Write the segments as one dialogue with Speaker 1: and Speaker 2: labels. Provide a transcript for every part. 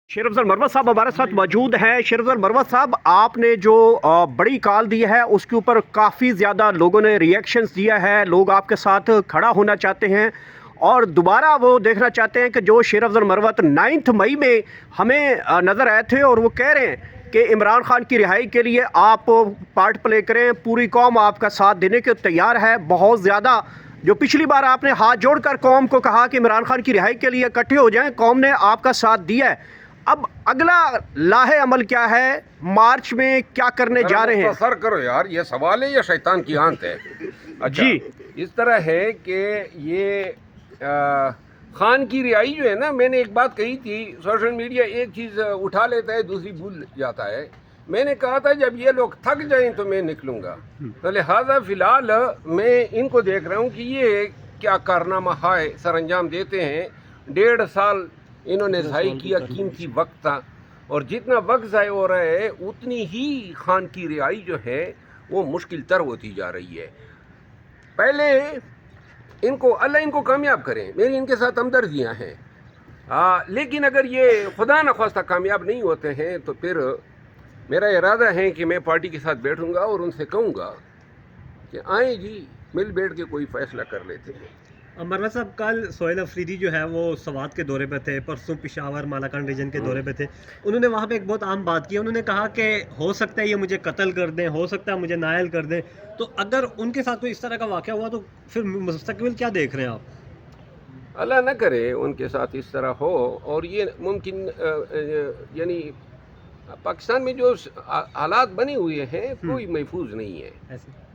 Speaker 1: शेर अफजल मरवत साहब हमारे साथ मौजूद हैं। शेर अफजल मरवत साहब, आपने जो बड़ी कॉल दी है उसके ऊपर काफ़ी ज़्यादा लोगों ने रिएक्शंस दिया है। लोग आपके साथ खड़ा होना चाहते हैं और दोबारा वो देखना चाहते हैं कि जो शेर अफजल मरवत 9 मई में हमें नज़र आए थे और वो कह रहे हैं कि इमरान खान की रिहाई के लिए आप पार्ट प्ले करें, पूरी कौम आपका साथ देने के तैयार है। बहुत ज़्यादा जो पिछली बार आपने हाथ जोड़कर कौम को कहा कि इमरान खान की रिहाई के लिए इकट्ठे हो जाएं, कौम ने आपका साथ दिया है। अब अगला लाहे अमल क्या है? मार्च में क्या करने जा रहे हैं?
Speaker 2: सर करो यार, ये सवाल है या शैतान की आंत है? अच्छा
Speaker 1: जी।
Speaker 2: इस तरह है कि ये खान की रिहाई जो है ना, मैंने एक बात कही थी, सोशल मीडिया एक चीज़ उठा लेता है दूसरी भूल जाता है। मैंने कहा था जब ये लोग थक जाएं तो मैं निकलूंगा, तो लिहाजा फ़िलहाल मैं इनको देख रहा हूँ कि ये क्या कारनामा हाय सर अंजाम देते हैं। 1.5 साल इन्होंने ज़ाय किया, कीमती वक्त था, और जितना वक्त ज़ाय हो रहा है उतनी ही खान की रिहाई जो है वो मुश्किल तर होती जा रही है। पहले इनको अल्लाह इनको कामयाब करें, मेरी इनके साथ हमदर्दियाँ हैं, लेकिन अगर ये खुदा न ख्वास्ता कामयाब नहीं होते हैं तो फिर मेरा इरादा है कि मैं पार्टी के साथ बैठूंगा और उनसे कहूँगा कि आए जी मिल बैठ के कोई फ़ैसला कर लेते हैं।
Speaker 3: मरवत साहब, कल सोहेल अफरीदी जो है वो सवात के दौरे पे थे, परसों पिशावर मालाकान रीजन के दौरे पे थे। उन्होंने वहाँ पे एक बहुत आम बात की। उन्होंने कहा कि हो सकता है ये मुझे कत्ल कर दें, हो सकता है मुझे नायल कर दें। तो अगर उनके साथ कोई इस तरह का वाक़या हुआ तो फिर मुस्तकबिल क्या देख रहे हैं आप?
Speaker 2: अल्लाह न करे उनके साथ इस तरह हो, और ये मुमकिन यानी पाकिस्तान में जो हालात बने हुए हैं कोई महफूज नहीं है
Speaker 3: ऐसे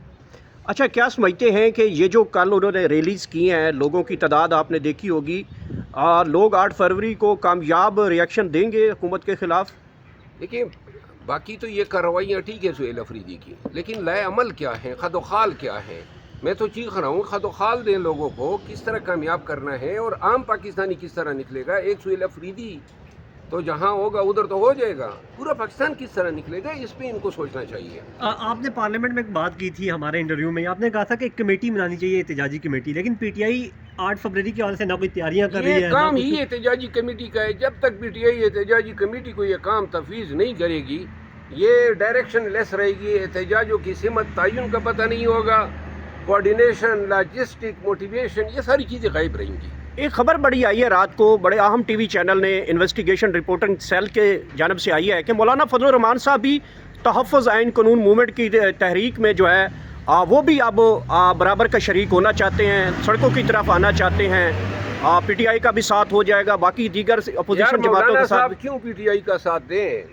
Speaker 1: अच्छा, क्या समझते हैं कि ये जो कल उन्होंने रिलीज़ किए हैं, लोगों की तादाद आपने देखी होगी, लोग 8 फरवरी को कामयाब रिएक्शन देंगे हुकूमत के ख़िलाफ़?
Speaker 2: देखिए, बाकी तो ये कार्रवाइयाँ ठीक है सोहेल अफरीदी की, लेकिन लाए अमल क्या है, खदोखाल क्या है? मैं तो चीख रहा हूँ, खदोखाल दें लोगों को, किस तरह कामयाब करना है और आम पाकिस्तानी किस तरह निकलेगा। एक सोहेल अफरीदी तो जहाँ होगा उधर तो हो जाएगा, पूरा पाकिस्तान किस तरह निकलेगा, इस पे इनको सोचना चाहिए।
Speaker 3: आपने पार्लियामेंट में एक बात की थी हमारे इंटरव्यू में, आपने कहा था कि एक कमेटी बनानी चाहिए, एहतजाजी कमेटी, लेकिन पीटीआई 8 फरवरी के हवाले से ना कोई तैयारियां कर रही है।
Speaker 2: ये काम ही एहतजाजी कमेटी का है। जब तक पीटीआई एहतजाजी कमेटी को ये काम तफवीज़ नहीं करेगी, ये डायरेक्शन लेस रहेगी, एहतजाजों की सिमत तयन का पता नहीं होगा, कोऑर्डिनेशन, लॉजिस्टिक, मोटिवेशन, ये सारी चीज़ें गायब रहेंगी।
Speaker 1: एक खबर बड़ी आई है रात को, बड़े अहम टीवी चैनल ने, इन्वेस्टिगेशन रिपोर्टिंग सेल के जानब से आई है कि मौलाना फजल रहमान साहब भी तहफ़्फ़ुज़ आइन कानून मूवमेंट की तहरीक में जो है वो भी अब बराबर का शरीक होना चाहते हैं, सड़कों की तरफ आना चाहते हैं। पीटीआई का भी साथ हो जाएगा, बाकी दीगर अपोजिशन जमातों के साथ।
Speaker 2: क्यों पीटीआई का साथ दें?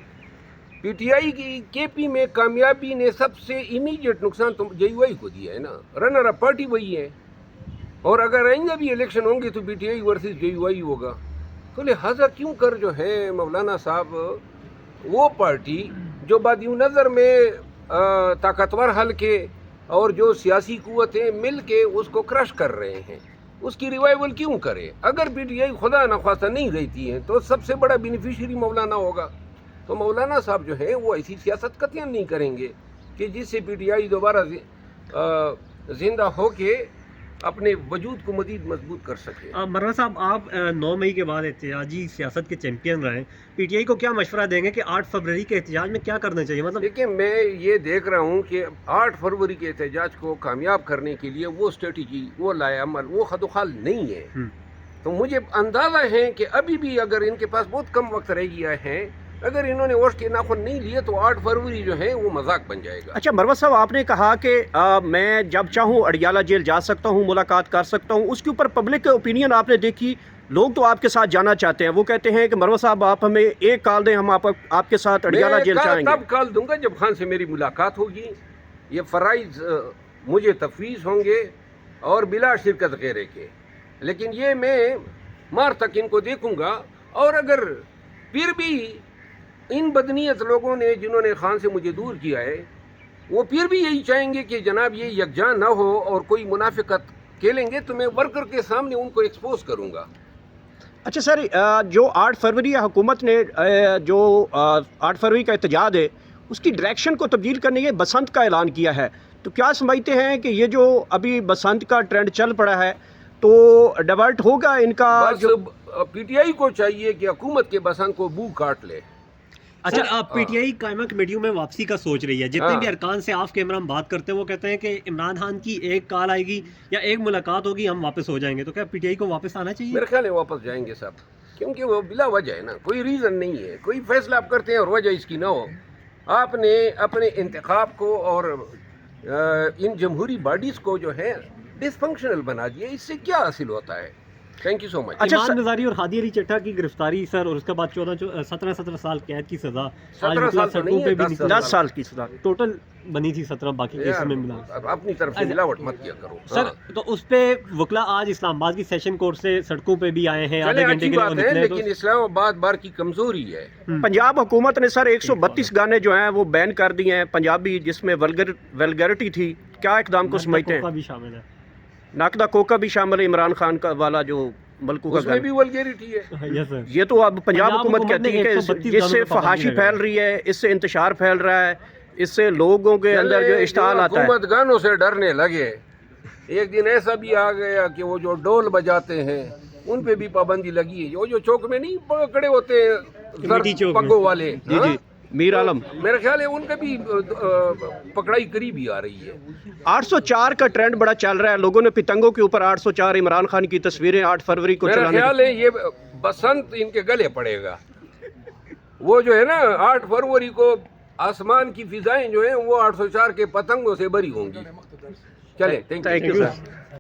Speaker 2: पीटीआई की केपी में कामयाबी ने सबसे इमीडिएट नुकसान तो जेयूआई को दिया है ना, रनर अप पार्टी वही है, और अगर आएंगे भी इलेक्शन होंगे तो पीटीआई वर्सेस जेयूआई होगा। तो लिहाजा क्यों कर जो है मौलाना साहब वो पार्टी जो बादियों नज़र में ताकतवर हल्के और जो सियासी कुव्वतें मिल के उसको क्रश कर रहे हैं, उसकी रिवाइवल क्यों करे? अगर पीटीआई खुदा न ख्वास्ता नहीं रहती है तो सबसे बड़ा बेनिफिशियरी मौलाना होगा। तो मौलाना साहब जो है वो ऐसी सियासत कतई नहीं करेंगे कि जिससे पीटीआई दोबारा जिंदा होके अपने वजूद को मज़ीद मजबूत कर सके।
Speaker 3: मरवा साहब, आप 9 मई के बाद एहतजाजी सियासत के चैंपियन रहे, पीटीआई को क्या मशवरा देंगे कि 8 फरवरी के एहतजाज में क्या करना चाहिए? मतलब
Speaker 2: देखिए, मैं ये देख रहा हूँ कि 8 फरवरी के एहतजाज को कामयाब करने के लिए वो स्ट्रेटजी, वो लाए अमल, वो खदोखाल नहीं है। तो मुझे अंदाज़ा है कि अभी भी अगर इनके पास बहुत कम वक्त रह गया है, अगर इन्होंने ओट के नाखुन नहीं लिए तो 8 फरवरी जो है वो मजाक बन जाएगा।
Speaker 1: अच्छा मरवत साहब, आपने कहा कि मैं जब चाहूँ अडियाला जेल जा सकता हूँ, मुलाकात कर सकता हूँ, उसके ऊपर पब्लिक ओपिनियन आपने देखी, लोग तो आपके साथ जाना चाहते हैं। वो कहते हैं कि मरवत साहब आप हमें एक कॉल दें, हम आपके साथ अडियाला जेल जाएंगे।
Speaker 2: तब कॉल दूंगा जब खान से मेरी मुलाकात होगी, ये फ़राइज़ मुझे तफवीज़ होंगे और बिला शिरकत गैरे के, लेकिन ये मैं मार तक इनको देखूंगा। और अगर फिर भी इन बदनीयत लोगों ने जिन्होंने खान से मुझे दूर किया है, वो फिर भी यही चाहेंगे कि जनाब ये यकजान ना हो और कोई मुनाफिकत खेलेंगे, तो मैं वर्कर के सामने उनको एक्सपोज करूंगा।
Speaker 1: अच्छा सर, जो 8 फरवरी हुकूमत ने जो 8 फरवरी का एहतजाज है उसकी डायरेक्शन को तब्दील करने के बसंत का ऐलान किया है, तो क्या समझते हैं कि ये जो अभी बसंत का ट्रेंड चल पड़ा है तो डाइवर्ट होगा इनका? जो
Speaker 2: پی ٹی آئی کو چاہیے کہ حکومت کے بسنت کو بو کاٹ لے.
Speaker 3: اچھا آپ پی ٹی آئی قائمہ کمیٹیوں میں واپسی کا سوچ رہی ہے, جتنے بھی ارکان سے آف کیمرہ ہم بات کرتے ہیں وہ کہتے ہیں کہ عمران خان کی ایک کال آئے گی یا ایک ملاقات ہوگی ہم واپس ہو جائیں گے, تو کیا پی ٹی آئی کو واپس آنا چاہیے؟
Speaker 2: میرے خیال ہے واپس جائیں گے سب, کیونکہ وہ بلا وجہ ہے نا, کوئی ریزن نہیں ہے, کوئی فیصلہ آپ کرتے ہیں اور وجہ اس کی نہ ہو. آپ نے اپنے انتخاب کو اور ان جمہوری باڈیز کو جو ہے ڈس فنکشنل بنا دیا, اس سے کیا حاصل ہوتا ہے؟ تھینک یو سو مچ.
Speaker 3: ایمان نظاری اور ہادی علی چٹھا کی گرفتاری سر, اور اس کے بعد 17 سال قید کی سزا,
Speaker 2: 17 سال تو نہیں ہے,
Speaker 1: 10 سال کی سزا
Speaker 3: ٹوٹل بنی تھی 17, باقی کیسز میں ملا.
Speaker 2: اپنی طرف سے ملاوٹ مت کیا کرو
Speaker 3: سر. تو اس پہ وکلا آج اسلام آباد کی سیشن کورٹ سے سڑکوں پہ بھی آئے ہیں, آدھے گھنٹے کے لیے
Speaker 2: بات ہے, لیکن اسلام آباد بار کی کمزوری ہے.
Speaker 1: پنجاب حکومت نے سر 132 گانے جو ہیں وہ بین کر دیے ہیں پنجابی, جس میں ویلگرٹی تھی, کیا اقدام کو سمجھتے ہیں؟
Speaker 3: بھی شامل ہے,
Speaker 1: ناقدہ کوکا بھی شامل ہے, عمران خان کا والا جو ملکوں
Speaker 2: اس
Speaker 1: کا
Speaker 2: میں بھی ولگیرٹی ہے.
Speaker 1: یہ تو اب پنجاب حکومت کہتی ہے کہ جس سے فحاشی پھیل رہی ہے, اس سے انتشار پھیل رہا ہے, اس سے لوگوں کے اندر جو اشتعال آتا ہے.
Speaker 2: حکومت گانوں سے ڈرنے لگے, ایک دن ایسا بھی آ گیا کہ وہ جو ڈول بجاتے ہیں ان پہ بھی پابندی لگی ہے, وہ جو چوک میں نہیں پکڑے ہوتے ہیں پگوں والے,
Speaker 1: جی جی میر عالم,
Speaker 2: میرا خیال ہے ان کا بھی پکڑائی قریب ہی آ رہی ہے.
Speaker 1: 804 کا ٹرینڈ بڑا چل رہا ہے, لوگوں نے پتنگوں کے اوپر 804 عمران خان کی تصویریں 8 فروری کو
Speaker 2: میرا
Speaker 1: چلانے
Speaker 2: خیال ہے یہ بسنت ان کے گلے پڑے گا. وہ جو ہے نا 8 فروری کو آسمان کی فضائیں جو ہیں وہ 804 کے پتنگوں سے بری ہوں گی. چلیں, تھینک یو
Speaker 1: سر.